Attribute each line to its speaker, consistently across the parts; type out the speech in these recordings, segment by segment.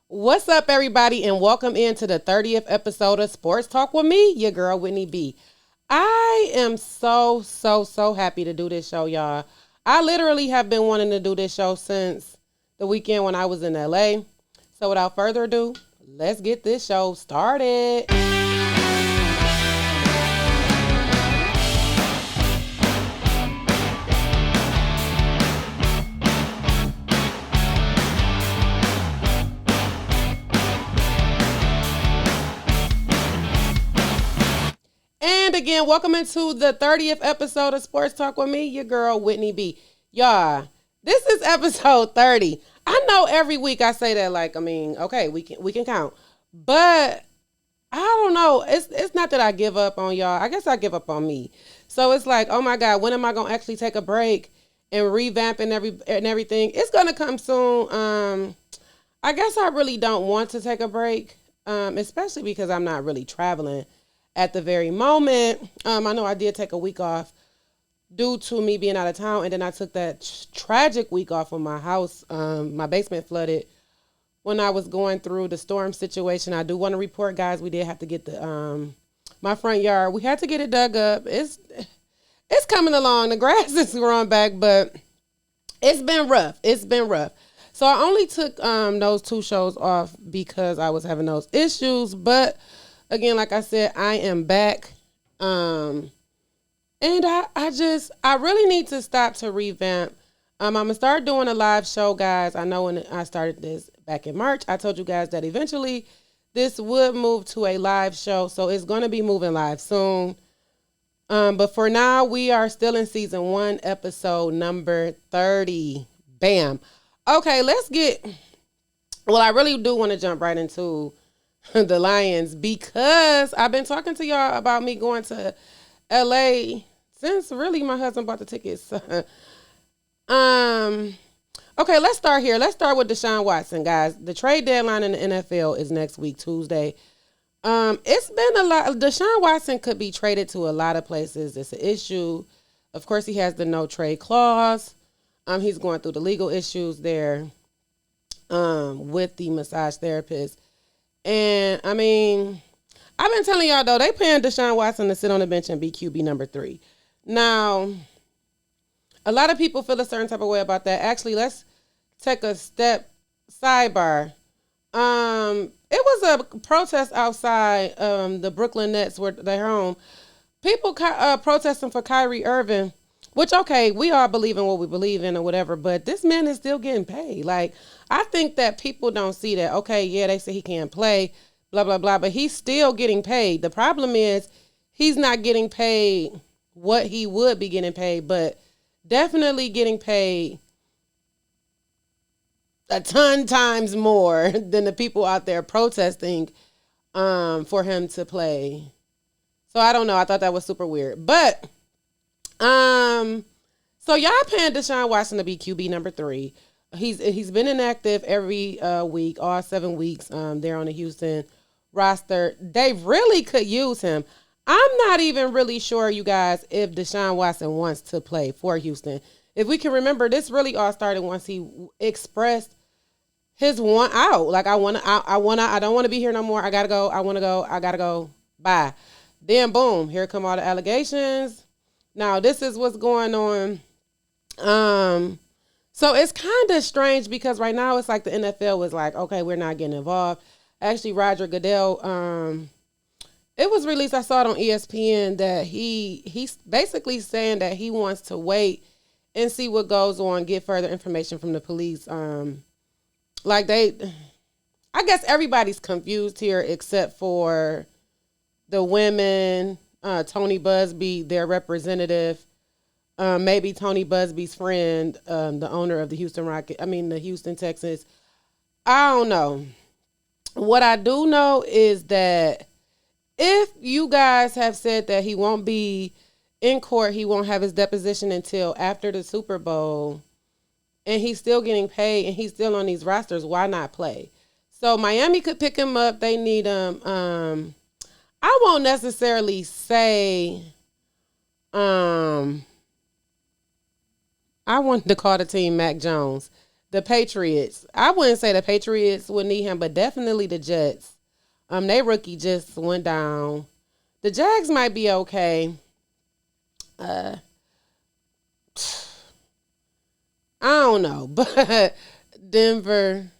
Speaker 1: What's up, everybody, and welcome into the 30th episode of Sports Talk with me, your girl, Whitney B. I am so happy to do this show, y'all. I literally have been wanting to do this show since the weekend when I was in LA. So without further ado, let's get this show started. And again, welcome into the 30th episode of Sports Talk with me, your girl, Whitney B. Y'all, this is episode 30. I know every week I say that, okay, we can count. But I don't know. It's not that I give up on y'all. I guess I give up on me. So it's like, oh my God, when am I gonna actually take a break and revamp and everything? It's gonna come soon. I guess I really don't want to take a break, especially because I'm not really traveling at the very moment. I know I did take a week off due to me being out of town, and then I took that tragic week off when my house, my basement flooded when I was going through the storm situation. I do want to report, guys, we did have to get the my front yard. We had to get it dug up. It's coming along. The grass is growing back, but it's been rough. So I only took those 2 shows off because I was having those issues, but again, like I said, I am back. And I really need to stop to revamp. I'm going to start doing a live show, guys. I know when I started this back in March, I told you guys that eventually this would move to a live show. So it's going to be moving live soon. But for now, we are still in season 1, episode number 30. Bam. Okay, I really do want to jump right into the Lions, because I've been talking to y'all about me going to LA since really my husband bought the tickets. Okay, let's start here. Let's start with Deshaun Watson, guys. The trade deadline in the NFL is next week, Tuesday. It's been a lot. Deshaun Watson could be traded to a lot of places. It's an issue. Of course, he has the no trade clause. He's going through the legal issues there with the massage therapist. And, I mean, I've been telling y'all, though, they paying Deshaun Watson to sit on the bench and be QB number 3. Now, a lot of people feel a certain type of way about that. Actually, let's take a step sidebar. It was a protest outside the Brooklyn Nets, where their home. People protesting for Kyrie Irving, which, okay, we all believe in what we believe in or whatever, but this man is still getting paid. Like, I think that people don't see that. Okay, yeah, they say he can't play, blah, blah, blah, but he's still getting paid. The problem is he's not getting paid what he would be getting paid, but definitely getting paid a ton times more than the people out there protesting for him to play. So I don't know. I thought that was super weird. But so y'all paying Deshaun Watson to be QB number 3. He's been inactive every week, all 7 weeks. There on the Houston roster. They really could use him. I'm not even really sure, you guys, if Deshaun Watson wants to play for Houston. If we can remember, this really all started once he expressed his want out. Like, I don't want to be here no more. I gotta go. I want to go. I gotta go. Bye. Then boom, here come all the allegations. Now this is what's going on. So it's kind of strange because right now it's like the NFL was like, okay, we're not getting involved. Actually, Roger Goodell, it was released, I saw it on ESPN, that he's basically saying that he wants to wait and see what goes on, get further information from the police. I guess everybody's confused here except for the women, Tony Busby, their representative, maybe Tony Busby's friend, the owner of the the Houston Texans. I don't know. What I do know is that if you guys have said that he won't be in court, he won't have his deposition until after the Super Bowl, and he's still getting paid and he's still on these rosters, why not play? So Miami could pick him up. They need him. I won't necessarily say I wanted to call the team Mac Jones. The Patriots. I wouldn't say the Patriots would need him, but definitely the Jets. They rookie just went down. The Jags might be okay. Uh, I don't know, but Denver,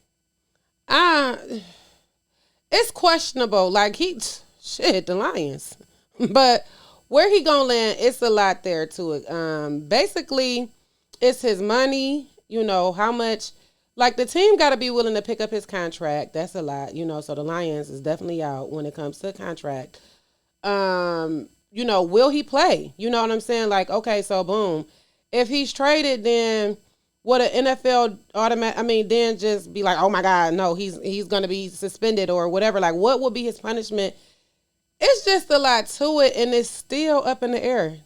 Speaker 1: I it's questionable. Like the Lions, but where he gonna land? It's a lot there to it. Basically, it's his money. You know how much. Like the team got to be willing to pick up his contract. That's a lot. So the Lions is definitely out when it comes to contract. Will he play? You know what I'm saying? Like, okay, so boom. If he's traded, then would an NFL then just be like, oh my God, no, he's gonna be suspended or whatever. Like, what would be his punishment? It's just a lot to it, and it's still up in the air.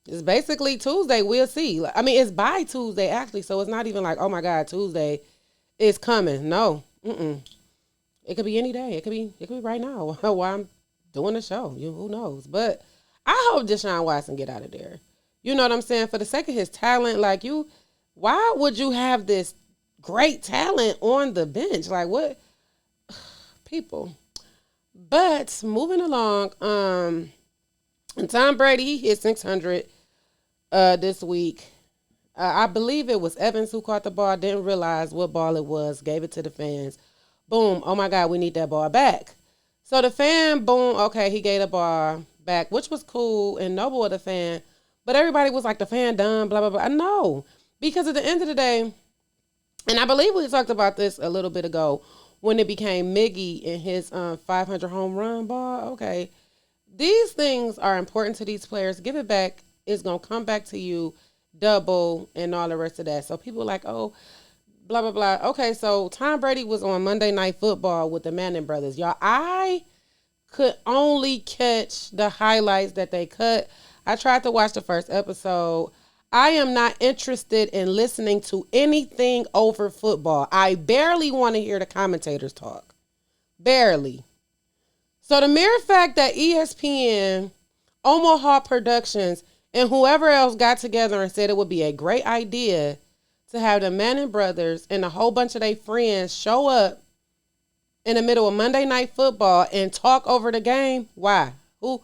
Speaker 1: It's basically Tuesday. We'll see. It's by Tuesday actually, so it's not even like, oh my God, Tuesday is coming. No, it could be any day. It could be right now while I'm doing the show. Who knows? But I hope Deshaun Watson get out of there. You know what I'm saying? For the sake of his talent, why would you have this great talent on the bench? Like what people? But moving along, and Tom Brady, he hit 600 this week. I believe it was Evans who caught the ball, didn't realize what ball it was, gave it to the fans. Boom, oh my God, we need that ball back. So the fan, boom, okay, he gave the ball back, which was cool and noble of the fan. But everybody was like, the fan done, blah, blah, blah. No, because at the end of the day, and I believe we talked about this a little bit ago, when it became Miggy and his 500 home run ball, okay, these things are important to these players. Give it back. It's going to come back to you double and all the rest of that. So people are like, oh, blah, blah, blah. Okay, so Tom Brady was on Monday Night Football with the Manning brothers. Y'all, I could only catch the highlights that they cut. I tried to watch the first episode. I am not interested in listening to anything over football. I barely want to hear the commentators talk. Barely. So the mere fact that ESPN, Omaha Productions, and whoever else got together and said it would be a great idea to have the Manning brothers and a whole bunch of their friends show up in the middle of Monday Night Football and talk over the game. Why? Who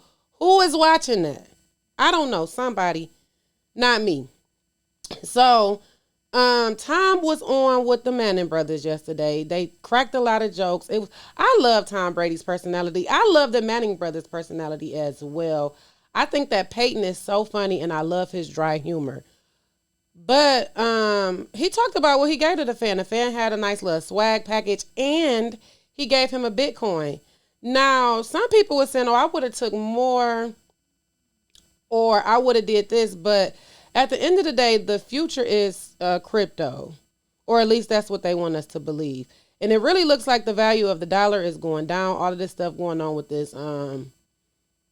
Speaker 1: is watching that? I don't know. Somebody, not me. So, Tom was on with the Manning brothers yesterday. They cracked a lot of jokes. I love Tom Brady's personality. I love the Manning brothers' personality as well. I think that Peyton is so funny, and I love his dry humor. But he talked about what he gave to the fan. The fan had a nice little swag package, and he gave him a Bitcoin. Now, some people were saying, oh, I would have took more, or I would have did this. But at the end of the day, the future is crypto, or at least that's what they want us to believe. And it really looks like the value of the dollar is going down. All of this stuff going on with this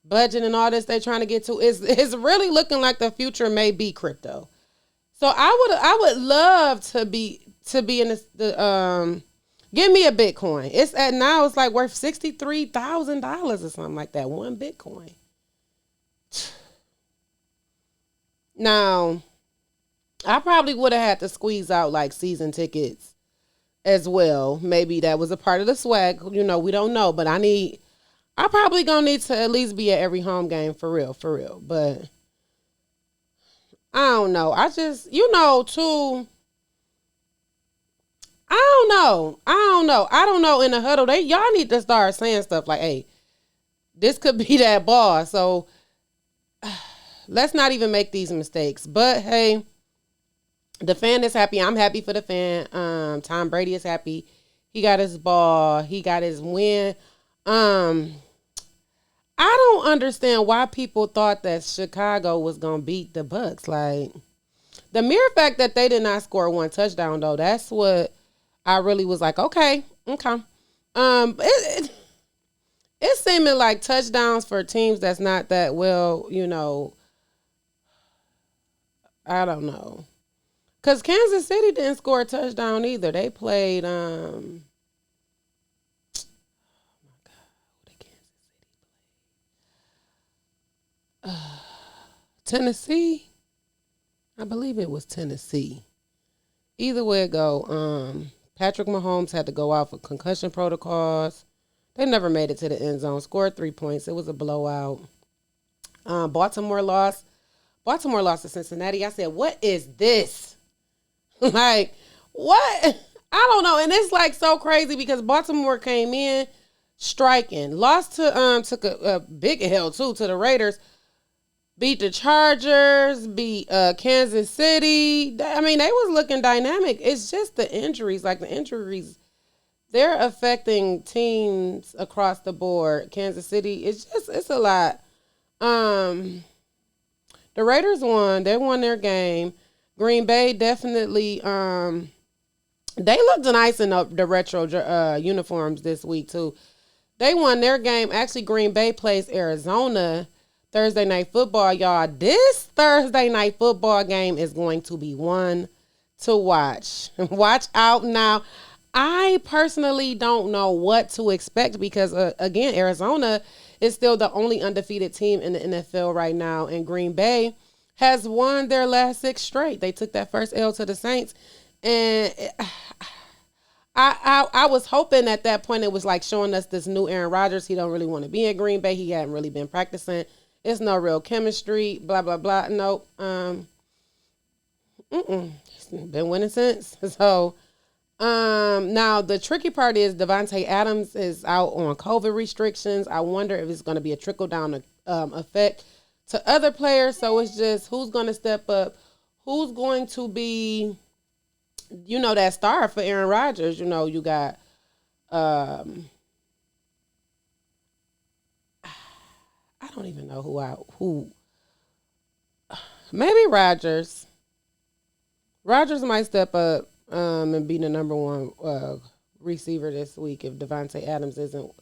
Speaker 1: budget and all this they're trying to get to is really looking like the future may be crypto. So I would love to be in this give me a Bitcoin. It's like worth $63,000 or something like that. One Bitcoin. Now, I probably would have had to squeeze out like season tickets as well. Maybe that was a part of the swag. We don't know, but I probably gonna need to at least be at every home game for real. But I don't know. I just, too. I don't know. I don't know in the huddle. Y'all need to start saying stuff like, hey, this could be that ball. So let's not even make these mistakes. But hey, the fan is happy. I'm happy for the fan. Tom Brady is happy. He got his ball. He got his win. I don't understand why people thought that Chicago was gonna beat the Bucks. Like, the mere fact that they did not score one touchdown, though, that's what I really was like, okay. It's seeming like touchdowns for teams that's not that well, I don't know. Because Kansas City didn't score a touchdown either. They played, Tennessee. I believe it was Tennessee. Either way it go, Patrick Mahomes had to go out for concussion protocols. They never made it to the end zone. Scored 3 points. It was a blowout. Baltimore lost. Baltimore lost to Cincinnati. I said, what is this? Like, what? I don't know. And it's like so crazy because Baltimore came in striking. Lost to took a big L too to the Raiders. Beat the Chargers, beat Kansas City. I mean, they was looking dynamic. It's just the injuries. Like the injuries, they're affecting teams across the board. Kansas City, it's a lot. The Raiders won. They won their game. Green Bay definitely. They looked nice in the retro uniforms this week too. They won their game. Actually, Green Bay plays Arizona Thursday Night Football, y'all. This Thursday Night Football game is going to be one to watch. Watch out now. I personally don't know what to expect because, again, Arizona is still the only undefeated team in the NFL right now, and Green Bay has won their last 6 straight. They took that first L to the Saints, and I was hoping at that point it was like showing us this new Aaron Rodgers. He don't really want to be in Green Bay. He hadn't really been practicing. It's no real chemistry, blah, blah, blah. Nope. He's been winning since. So, now the tricky part is Devontae Adams is out on COVID restrictions. I wonder if it's going to be a trickle-down effect to other players. So it's just who's going to step up, who's going to be, that star for Aaron Rodgers. You got I don't even know who. Maybe Rodgers. Rodgers might step up and be the number one receiver this week if Devontae Adams isn't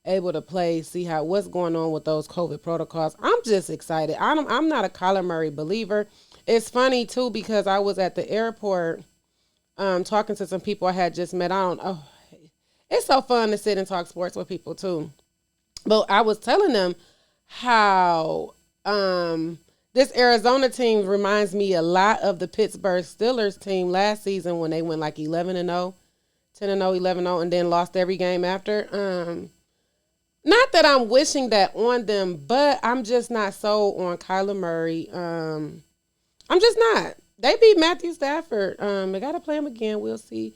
Speaker 1: able to play. See what's going on with those COVID protocols. I'm just excited. I'm not a Kyler Murray believer. It's funny too because I was at the airport talking to some people I had just met. It's so fun to sit and talk sports with people too. But I was telling them how this Arizona team reminds me a lot of the Pittsburgh Steelers team last season when they went like 11-0, 10-0, 11-0, and then lost every game after. Not that I'm wishing that on them, but I'm just not sold on Kyler Murray. I'm just not. They beat Matthew Stafford. They got to play him again. We'll see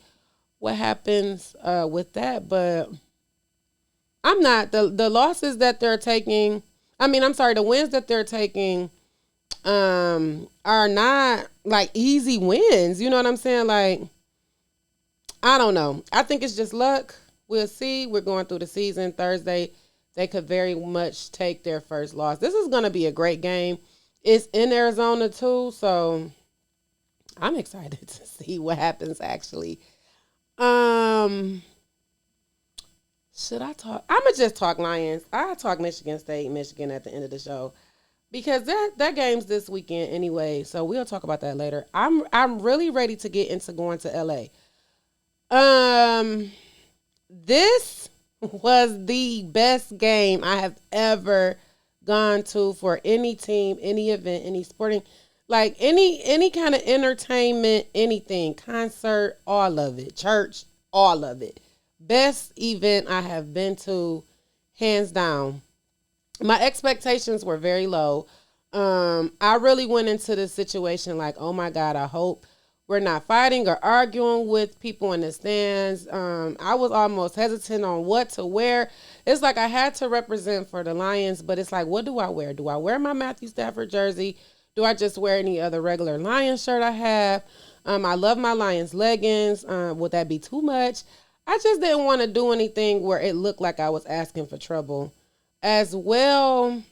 Speaker 1: what happens with that, but I'm not. The losses that they're taking, the wins that they're taking are not like easy wins. You know what I'm saying? Like, I don't know. I think it's just luck. We'll see. We're going through the season. Thursday, they could very much take their first loss. This is going to be a great game. It's in Arizona too, so I'm excited to see what happens actually. Should I talk? I'm going to just talk Lions. I'll talk Michigan State, Michigan at the end of the show. Because that game's this weekend anyway, so we'll talk about that later. I'm really ready to get into going to LA. This was the best game I have ever gone to for any team, any event, any sporting, like any kind of entertainment, anything, concert, all of it, church, all of it. Best event I have been to, hands down. My expectations were very low. I really went into the situation like, oh my God, I hope we're not fighting or arguing with people in the stands. I was almost hesitant on what to wear. It's like I had to represent for the Lions, but it's like, what do I wear? Do I wear my Matthew Stafford jersey? Do I just wear any other regular Lions shirt I have? I love my Lions leggings. Would that be too much? I just didn't want to do anything where it looked like I was asking for trouble. As well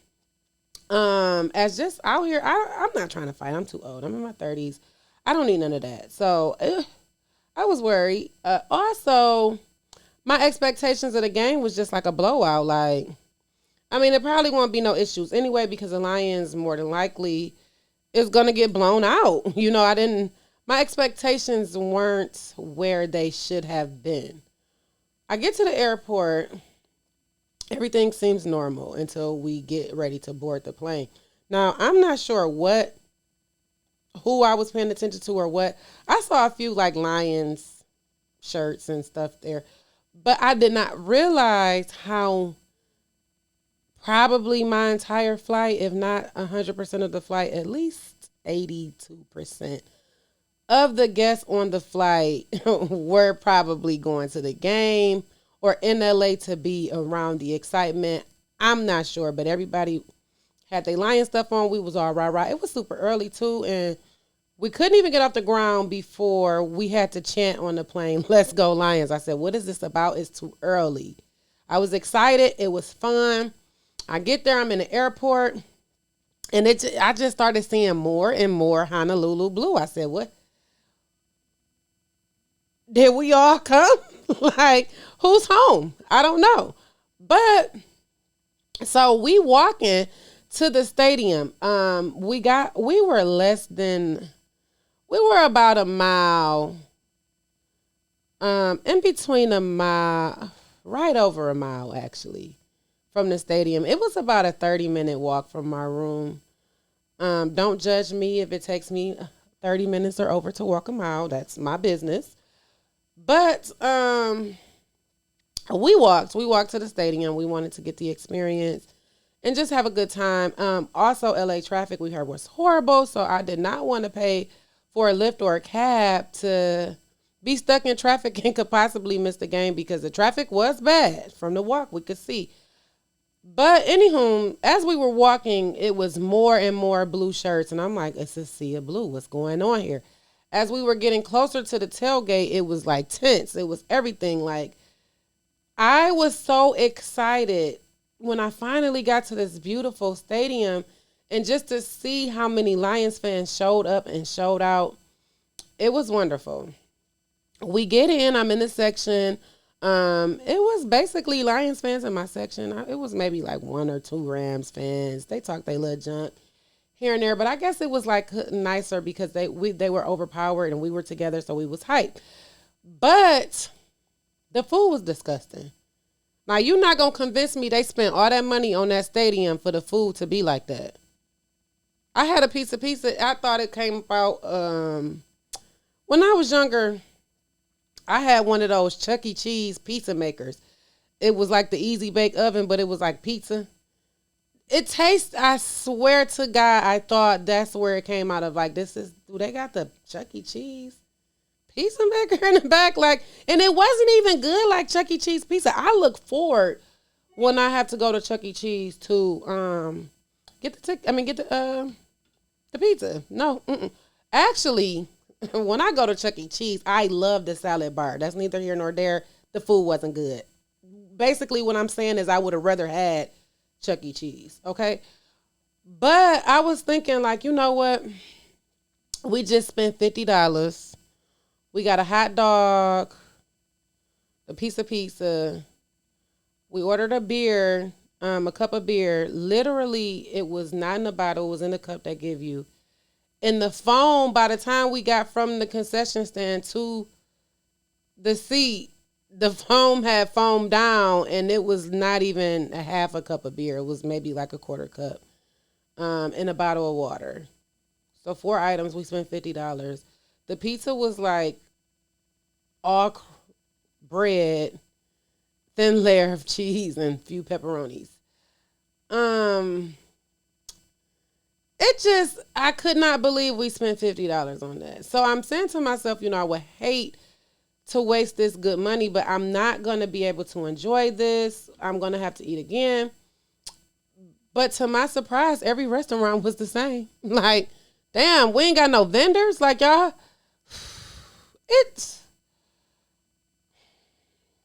Speaker 1: as just out here, I'm not trying to fight. I'm too old. I'm in my 30s. I don't need none of that. So I was worried. Also, my expectations of the game was just like a blowout. Like, there probably won't be no issues anyway because the Lions more than likely is going to get blown out. My expectations weren't where they should have been. I get to the airport. Everything seems normal until we get ready to board the plane. Now, I'm not sure what who I was paying attention to or what. I saw a few like Lions shirts and stuff there, but I did not realize how probably my entire flight, if not 100% of the flight, at least 82% of the guests on the flight were probably going to the game or in LA to be around the excitement. I'm not sure, but everybody had their Lion stuff on. We was all rah-rah. It was super early too, and we couldn't even get off the ground before we had to chant on the plane, "Let's go Lions." I said, what is this about? It's too early. I was excited. It was fun. I get there, I'm in the airport, and I just started seeing more and more Honolulu blue. I said, what? Did we all come? Like, who's home? I don't know. But so we walking to the stadium. We were about a mile, in between a mile, right over a mile actually, from the stadium. It was about a 30-minute walk from my room. Don't judge me if it takes me 30 minutes or over to walk a mile. That's my business. But we walked to the stadium. We wanted to get the experience and just have a good time. Also, LA traffic we heard was horrible, so I did not want to pay for a Lyft or a cab to be stuck in traffic and could possibly miss the game because the traffic was bad. From the walk, we could see. But anywho, as we were walking, it was more and more blue shirts, and I'm like, it's a sea of blue. What's going on here? As we were getting closer to the tailgate, it was like tense. It was everything. Like, I was so excited when I finally got to this beautiful stadium, and just to see how many Lions fans showed up and showed out, it was wonderful. We get in, I'm in the section. It was basically Lions fans in my section. It was maybe like one or two Rams fans. They talked their little junk here and there, but I guess it was like nicer because they were overpowered and we were together, so we was hyped. But the food was disgusting. Now, you're not going to convince me they spent all that money on that stadium for the food to be like that. I had a piece of pizza. I thought it came about when I was younger. I had one of those Chuck E. Cheese pizza makers. It was like the easy bake oven, but it was like pizza. It tastes, I swear to God, I thought that's where it came out of. Like, do they got the Chuck E. Cheese pizza maker in the back? Like, and it wasn't even good like Chuck E. Cheese pizza. I look forward when I have to go to Chuck E. Cheese to get the pizza. No, actually, when I go to Chuck E. Cheese, I love the salad bar. That's neither here nor there. The food wasn't good. Basically, what I'm saying is I would have rather had Chuck E. Cheese, okay? But I was thinking, like, you know what? We just spent $50. We got a hot dog, a piece of pizza. We ordered a beer, a cup of beer. Literally, it was not in a bottle. It was in a cup they give you. And the foam, by the time we got from the concession stand to the seat, the foam had foamed down, and it was not even a half a cup of beer. It was maybe like a quarter cup in a bottle of water. So 4 items, we spent $50. The pizza was like all bread, thin layer of cheese, and a few pepperonis. I could not believe we spent $50 on that. So I'm saying to myself, I would hate to waste this good money, but I'm not going to be able to enjoy this. I'm going to have to eat again. But to my surprise, every restaurant was the same. Like, damn, we ain't got no vendors. Like, y'all,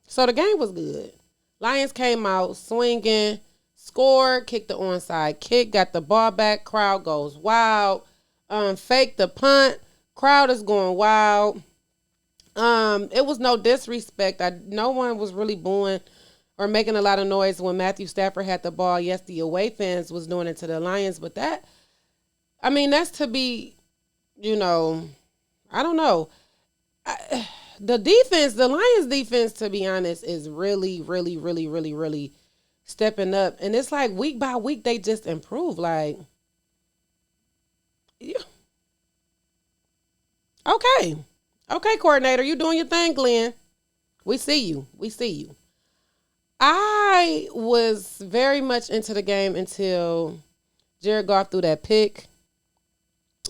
Speaker 1: so the game was good. Lions came out swinging, scored, kicked the onside kick, got the ball back, crowd goes wild. Fake the punt, crowd is going wild. It was no disrespect. No one was really booing or making a lot of noise when Matthew Stafford had the ball. Yes, the away fans was doing it to the Lions, but that's to be, I don't know. The Lions defense, to be honest, is really, really, really, really, really stepping up. And it's like week by week, they just improve. Like, Okay. Okay, coordinator, you doing your thing, Glenn. We see you. We see you. I was very much into the game until Jared Goff threw that pick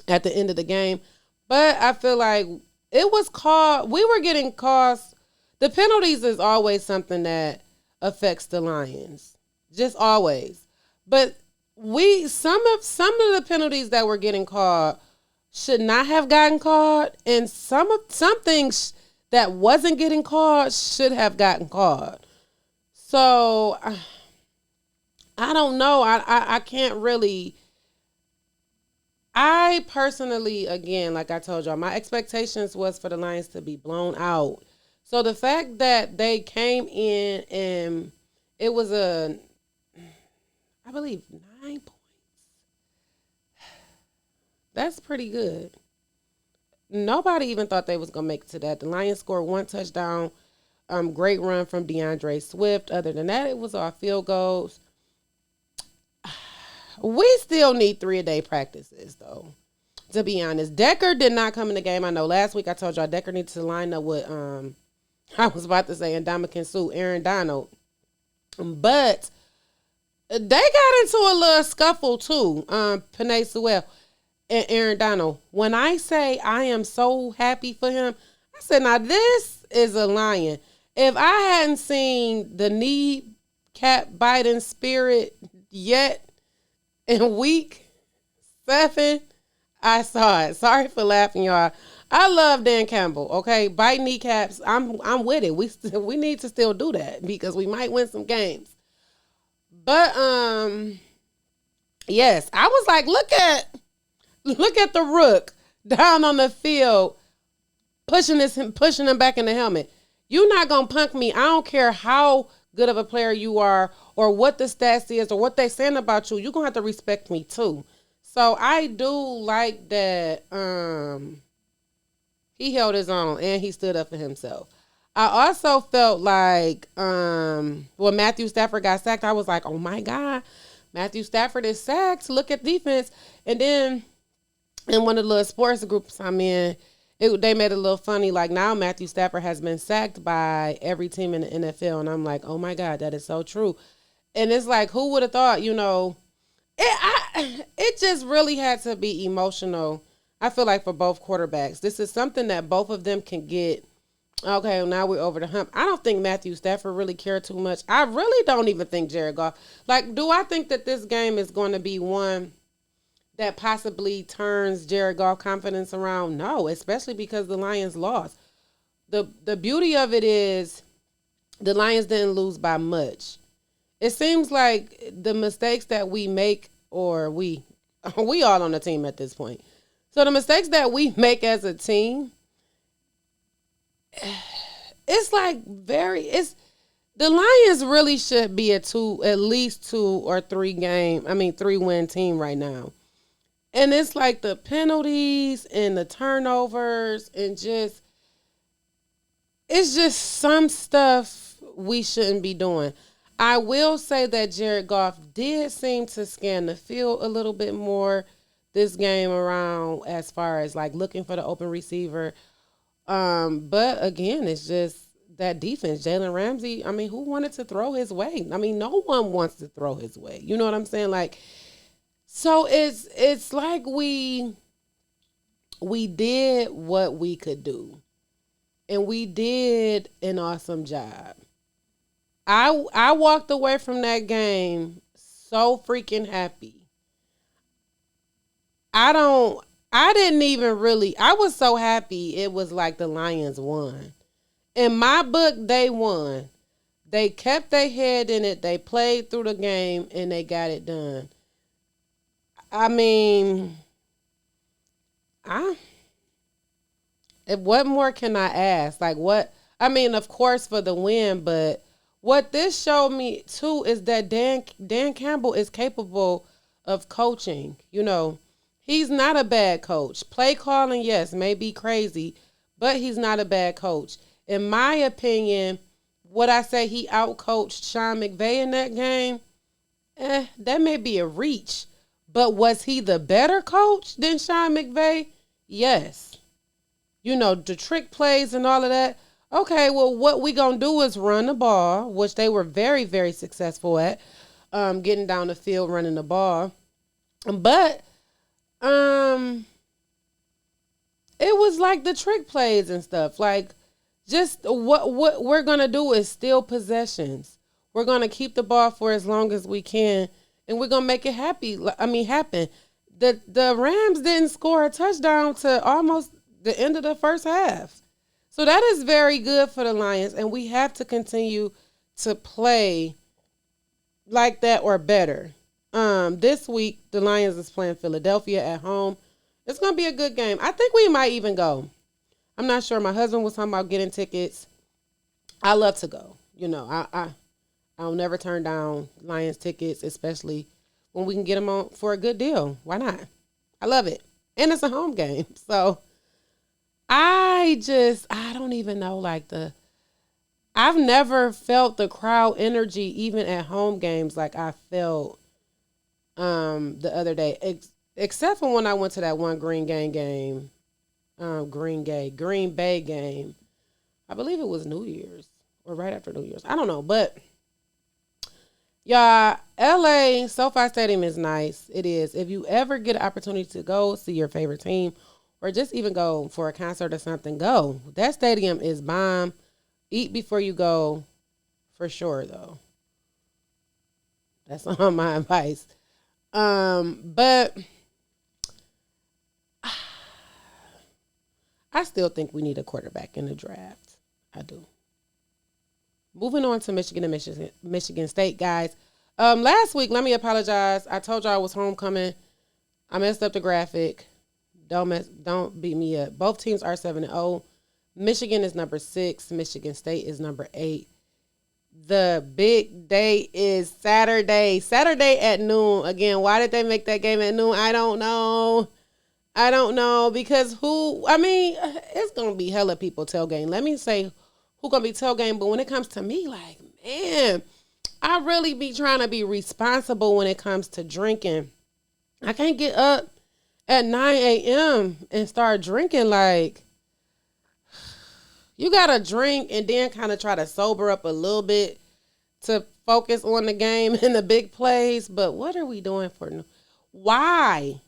Speaker 1: at the end of the game. But I feel like it was called, we were getting calls. The penalties is always something that affects the Lions. Just always. But some of the penalties that were getting called should not have gotten called, and some things that wasn't getting called should have gotten called. So I don't know. I can't really. I personally, again, like I told y'all, my expectations was for the Lions to be blown out. So the fact that they came in and it was I believe 9 points. That's pretty good. Nobody even thought they was gonna make it to that. The Lions scored one touchdown. Great run from DeAndre Swift. Other than that, it was all field goals. We still need 3-a-day practices, though. To be honest, Decker did not come in the game. I know last week I told y'all Decker needs to line up with I was about to say Ndamukong Suh, Aaron Donald, but they got into a little scuffle too. Penei Sewell and Aaron Donald. When I say I am so happy for him, I said, now this is a lion. If I hadn't seen the kneecap biting spirit yet in week 7, I saw it. Sorry for laughing, y'all. I love Dan Campbell. Okay, bite kneecaps. I'm with it. We need to still do that because we might win some games. But yes, I was like, look at the Rook down on the field, pushing him back in the helmet. You're not gonna punk me. I don't care how good of a player you are or what the stats is or what they saying about you. You're gonna have to respect me too. So I do like that he held his own and he stood up for himself. I also felt like when Matthew Stafford got sacked, I was like, oh my God, Matthew Stafford is sacked. Look at defense. And then in one of the little sports groups I'm in, they made it a little funny. Like, now Matthew Stafford has been sacked by every team in the NFL. And I'm like, oh my God, that is so true. And it's like, who would have thought, it just really had to be emotional. I feel like for both quarterbacks, this is something that both of them can get. Okay, well, now we're over the hump. I don't think Matthew Stafford really cared too much. I really don't even think Jared Goff. Like, do I think that this game is going to be one that possibly turns Jared Goff confidence around? No, especially because the Lions lost. The beauty of it is the Lions didn't lose by much. It seems like the mistakes that we make, or we all on the team at this point. So the mistakes that we make as a team, it's like the Lions really should be at least 2 or 3-win team right now. And it's like the penalties and the turnovers and it's just some stuff we shouldn't be doing. I will say that Jared Goff did seem to scan the field a little bit more this game around as far as like looking for the open receiver. But again, it's just that defense. Jalen Ramsey, who wanted to throw his way? No one wants to throw his way. You know what I'm saying? Like, so it's like we did what we could do. And we did an awesome job. I walked away from that game so freaking happy. I was so happy it was like the Lions won. In my book, they won. They kept their head in it. They played through the game and they got it done. What more can I ask? Like what? Of course for the win, but what this showed me too is that Dan Campbell is capable of coaching. He's not a bad coach. Play calling, yes, may be crazy, but he's not a bad coach. In my opinion, would I say he outcoached Sean McVay in that game? That may be a reach. But was he the better coach than Sean McVay? Yes. the trick plays and all of that. Okay, well, what we gonna do is run the ball, which they were very, very successful at, getting down the field, running the ball. But it was like the trick plays and stuff. Like, just what we're gonna do is steal possessions. We're gonna keep the ball for as long as we can, and we're gonna make it happen. The Rams didn't score a touchdown to almost the end of the first half. So that is very good for the Lions, and we have to continue to play like that or better. This week the Lions is playing Philadelphia at home. It's gonna be a good game. I think we might even go. I'm not sure. My husband was talking about getting tickets. I love to go. I'll never turn down Lions tickets, especially when we can get them on for a good deal. Why not? I love it. And it's a home game. So I don't even know, I've never felt the crowd energy even at home games like I felt the other day, except for when I went to that one Green Bay game. I believe it was New Year's or right after New Year's. I don't know, but y'all, LA, SoFi Stadium is nice. It is. If you ever get an opportunity to go see your favorite team or just even go for a concert or something, go. That stadium is bomb. Eat before you go, for sure, though. That's on my advice. But I still think we need a quarterback in the draft. I do. Moving on to Michigan and Michigan State, guys. Last week, let me apologize. I told y'all I was homecoming. I messed up the graphic. Don't beat me up. Both teams are 7-0. Michigan is number 6. Michigan State is number 8. The big day is Saturday. Saturday at noon. Again, why did they make that game at noon? I don't know. Because it's going to be hella people tailgating. Let me say who going to be tailgating. But when it comes to me, man, I really be trying to be responsible when it comes to drinking. I can't get up at 9 a.m. and start drinking. You got to drink and then kind of try to sober up a little bit to focus on the game and the big plays. But what are we doing for? Why?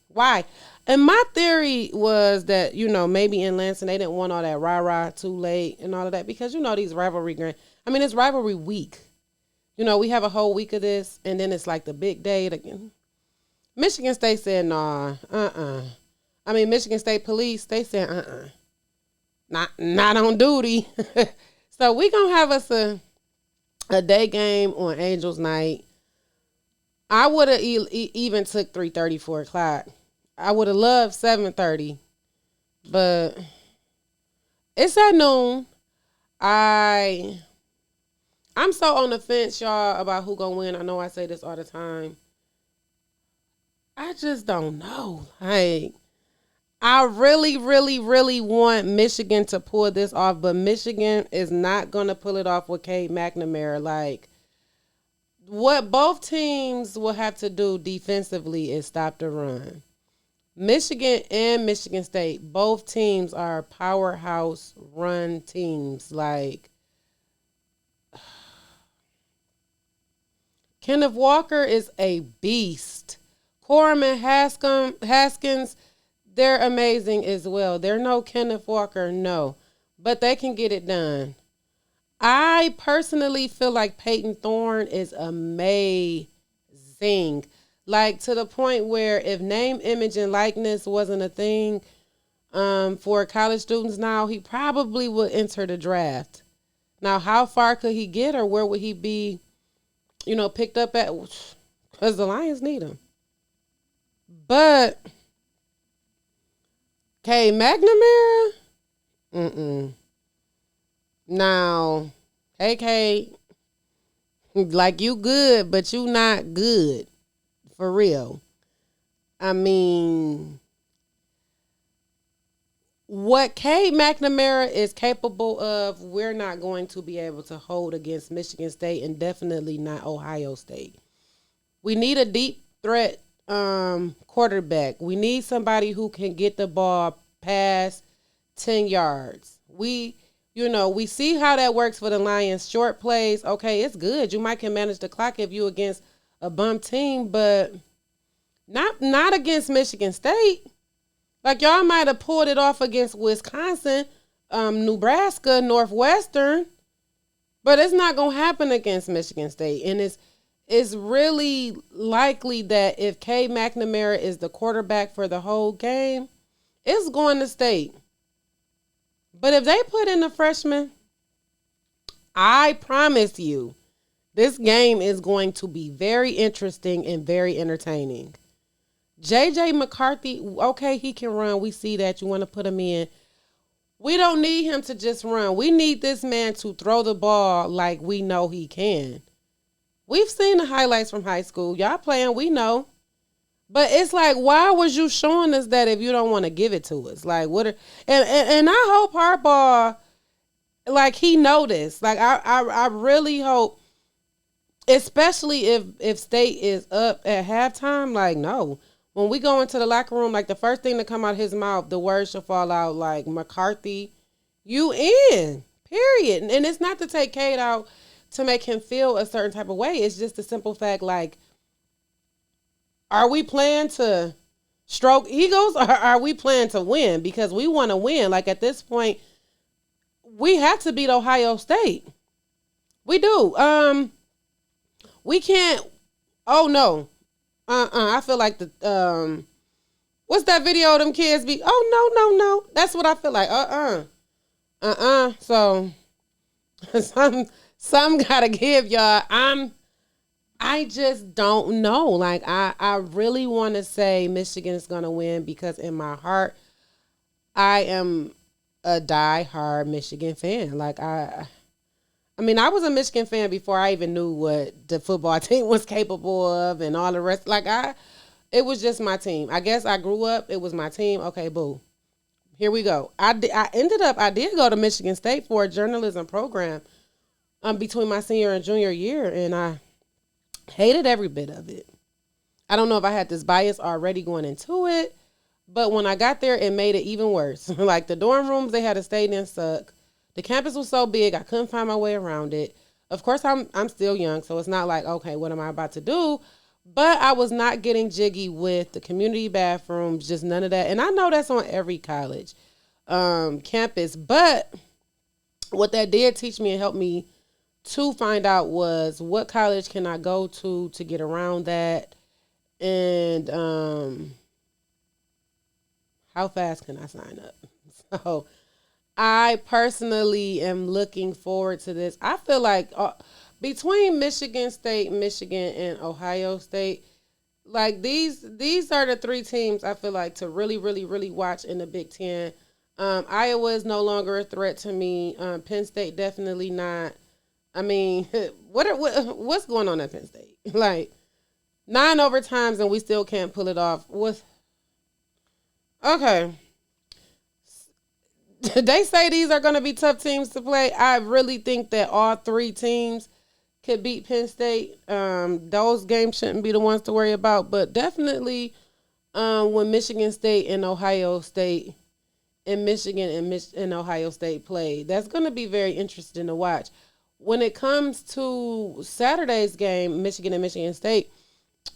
Speaker 1: And my theory was that, maybe in Lansing, they didn't want all that rah-rah too late and all of that because, these rivalry games. It's rivalry week. We have a whole week of this, and then it's like the big day. Michigan State said, nah, Michigan State police, they said, not on duty. So we going to have us a day game on Angels night. I would have even took 3:30, 4 o'clock. I would have loved 7:30, but it's at noon. I'm so on the fence, y'all, about who gonna win. I know I say this all the time. I just don't know. I really, really, really want Michigan to pull this off, but Michigan is not gonna pull it off with Cade McNamara. What both teams will have to do defensively is stop the run. Michigan and Michigan State, both teams are powerhouse run teams. Kenneth Walker is a beast. Corum and Haskins, they're amazing as well. They're no Kenneth Walker, no. But they can get it done. I personally feel like Peyton Thorne is amazing. To the point where if name, image, and likeness wasn't a thing for college students now, he probably would enter the draft. Now, how far could he get or where would he be, picked up at? Because the Lions need him. But Cade McNamara? Now, hey, Cade, you good, but you not good. For real. What Cade McNamara is capable of, we're not going to be able to hold against Michigan State and definitely not Ohio State. We need a deep threat quarterback. We need somebody who can get the ball past 10 yards. We see how that works for the Lions. Short plays, okay, it's good. You might can manage the clock if you against a bum team, but not against Michigan State. Like y'all might have pulled it off against Wisconsin, Nebraska, Northwestern, but it's not gonna happen against Michigan State. And it's really likely that if K McNamara is the quarterback for the whole game, it's going to State. But if they put in the freshman, I promise you, this game is going to be very interesting and very entertaining. J.J. McCarthy, okay, he can run. We see that. You want to put him in. We don't need him to just run. We need this man to throw the ball like we know he can. We've seen the highlights from high school. Y'all playing, we know. But it's like, why was you showing us that if you don't want to give it to us? Like, and I hope Harbaugh, like, he noticed. Like, I really hope, especially if State is up at halftime, like, no. When we go into the locker room, like, the first thing to come out of his mouth, the words should fall out like, McCarthy, you in, period. And it's not to take Cade out to make him feel a certain type of way. It's just a simple fact, like, are we playing to stroke egos or are we playing to win? Because we want to win. Like, at this point, we have to beat Ohio State. We do. We can't. Oh, no. I feel like what's that video of them kids be? Oh, no. That's what I feel like. So, some gotta give, y'all. I just don't know. Like, I really want to say Michigan is going to win because in my heart, I am a die-hard Michigan fan. Like, I was a Michigan fan before I even knew what the football team was capable of and all the rest. Like, it was just my team. I guess I grew up. It was my team. Okay, boo. Here we go. I did go to Michigan State for a journalism program between my senior and junior year, and I hated every bit of it. I don't know if I had this bias already going into it, but when I got there, it made it even worse. Like, the dorm rooms they had to stay in suck. The campus was so big, I couldn't find my way around it. Of course, I'm still young, so it's not like, okay, what am I about to do? But I was not getting jiggy with the community bathrooms, just none of that. And I know that's on every college campus, but what that did teach me and help me to find out was what college can I go to get around that, and how fast can I sign up? So I personally am looking forward to this. I feel like between Michigan State, Michigan, and Ohio State, like these are the three teams I feel like to really, really, really watch in the Big Ten. Iowa is no longer a threat to me. Penn State definitely not. I mean, what's going on at Penn State? Like, 9 overtimes and we still can't pull it off. Okay. They say these are going to be tough teams to play. I really think that all three teams could beat Penn State. Those games shouldn't be the ones to worry about, but definitely when Michigan State and Ohio State and Michigan and Ohio State play, that's going to be very interesting to watch. When it comes to Saturday's game, Michigan and Michigan State,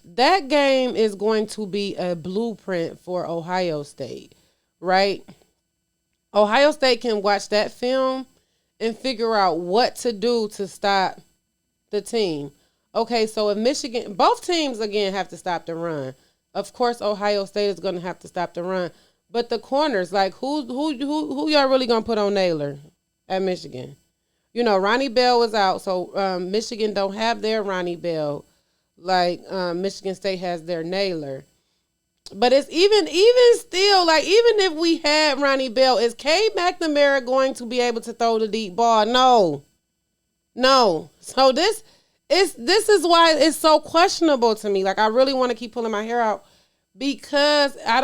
Speaker 1: that game is going to be a blueprint for Ohio State, right? Ohio State can watch that film and figure out what to do to stop the team. Okay, so if Michigan, both teams, again, have to stop the run. Of course, Ohio State is going to have to stop the run. But the corners, like, who y'all really going to put on Naylor at Michigan? You know, Ronnie Bell was out, so Michigan don't have their Ronnie Bell like Michigan State has their Naylor. But it's even still, like, even if we had Ronnie Bell, is K McNamara going to be able to throw the deep ball? No. So this is why it's so questionable to me. Like, I really want to keep pulling my hair out because I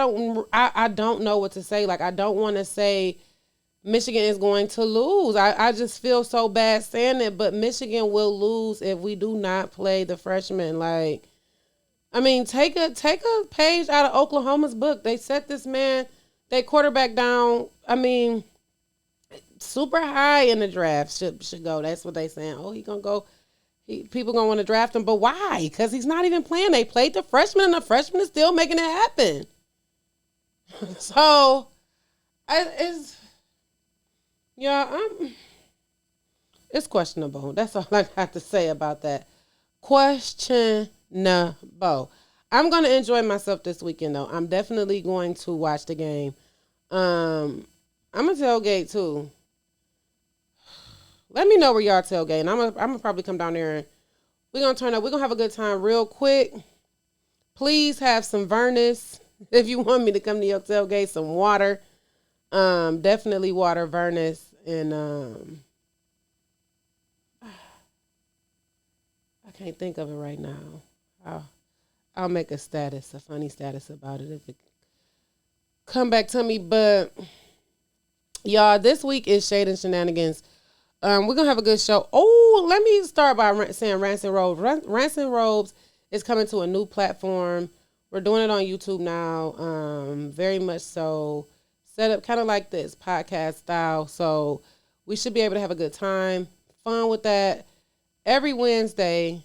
Speaker 1: don't know what to say. Like, I don't want to say Michigan is going to lose. I just feel so bad saying it, but Michigan will lose if we do not play the freshmen. Like, I mean, take a page out of Oklahoma's book. They set this man they quarterback down. I mean, super high in the draft should go. That's what they saying. Oh, he gonna go. People gonna want to draft him, but why? Because he's not even playing. They played the freshman, and the freshman is still making it happen. So, it's it's questionable. That's all I got to say about that. Questionable. I'm gonna enjoy myself this weekend though. I'm definitely going to watch the game. I'm a tailgate too. Let me know where y'all tailgate. And I'm gonna probably come down there and we're gonna turn up. We're gonna have a good time real quick. Please have some Vernus if you want me to come to your tailgate. Some water. Definitely water, Vernus, and I can't think of it right now. I'll make a funny status about it if it come back to me. But y'all, this week is Shade and Shenanigans. We're gonna have a good show. Oh, let me start by saying Ransom Robes. Ransom Robes is coming to a new platform. We're doing it on YouTube now. Very much so. Set up kind of like this podcast style. So we should be able to have a good time. Fun with that. Every Wednesday,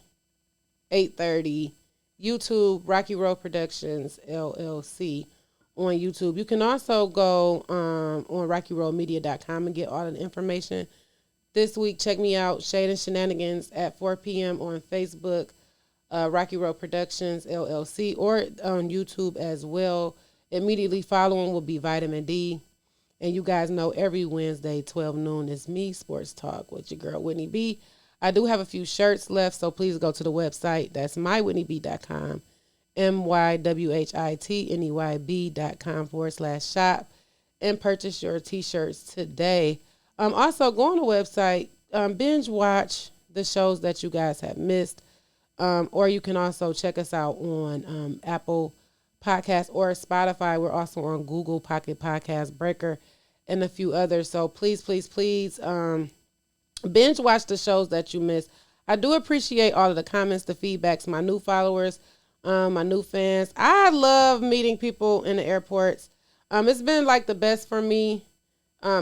Speaker 1: 8:30, YouTube, Rocky Road Productions, LLC on YouTube. You can also go on RockyRoadMedia.com and get all of the information. This week, check me out, Shade and Shenanigans at 4 p.m. on Facebook, Rocky Road Productions, LLC, or on YouTube as well. Immediately following will be Vitamin D. And you guys know every Wednesday, 12 noon, is me, Sports Talk, with your girl, Whitney B. I do have a few shirts left, so please go to the website. That's mywhitneyb.com, mywhitneyb.com/shop, and purchase your t-shirts today. Also, go on the website, binge watch the shows that you guys have missed, or you can also check us out on Apple Podcasts or Spotify. We're also on Google Pocket Podcast, Breaker, and a few others. So please, please, please, binge watch the shows that you missed. I do appreciate all of the comments, the feedbacks, my new followers, my new fans. I love meeting people in the airports. It's been like the best for me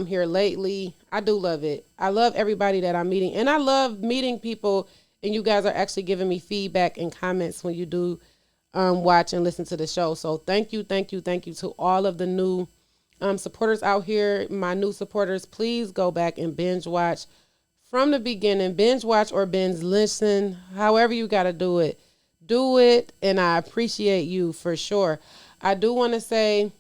Speaker 1: here lately. I do love it. I love everybody that I'm meeting, and I love meeting people, and you guys are actually giving me feedback and comments when you do watch and listen to the show. So thank you to all of the new supporters out here. My new supporters, please go back and binge watch from the beginning. Binge watch or binge listen, however you got to do it. Do it, and I appreciate you for sure. I do want to say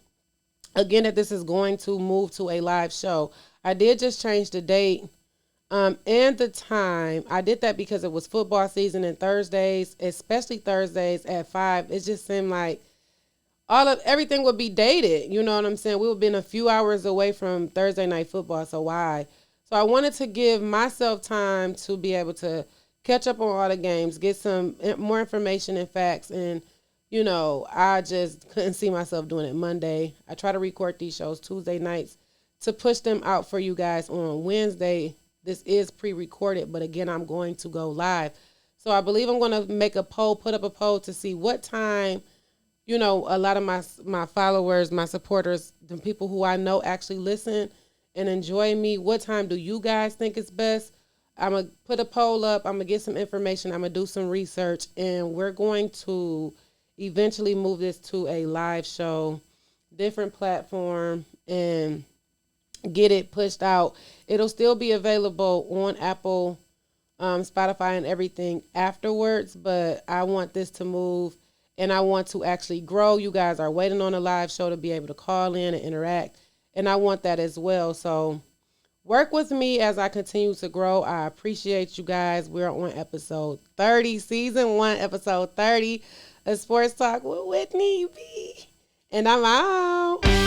Speaker 1: again that this is going to move to a live show. I did just change the date and the time. I did that because it was football season, and Thursdays, especially Thursdays at 5, it just seemed like everything would be dated. You know what I'm saying? We would have been a few hours away from Thursday night football, so why? So I wanted to give myself time to be able to catch up on all the games, get some more information and facts, and I just couldn't see myself doing it Monday. I try to record these shows Tuesday nights to push them out for you guys on Wednesday. This is pre-recorded, but again, I'm going to go live. So I believe I'm going to make a poll, put up a poll to see what time, a lot of my followers, my supporters, the people who I know actually listen and enjoy me, what time do you guys think is best? I'm going to put a poll up. I'm going to get some information. I'm going to do some research, and we're going to eventually move this to a live show, different platform, and get it pushed out. It'll still be available on Apple, Spotify, and everything afterwards, but I want this to move, and I want to actually grow. You guys are waiting on a live show to be able to call in and interact, and I want that as well. So work with me as I continue to grow. I appreciate you guys. We're on episode 30, season 1, episode 30 of Sports Talk with Whitney B. And I'm out.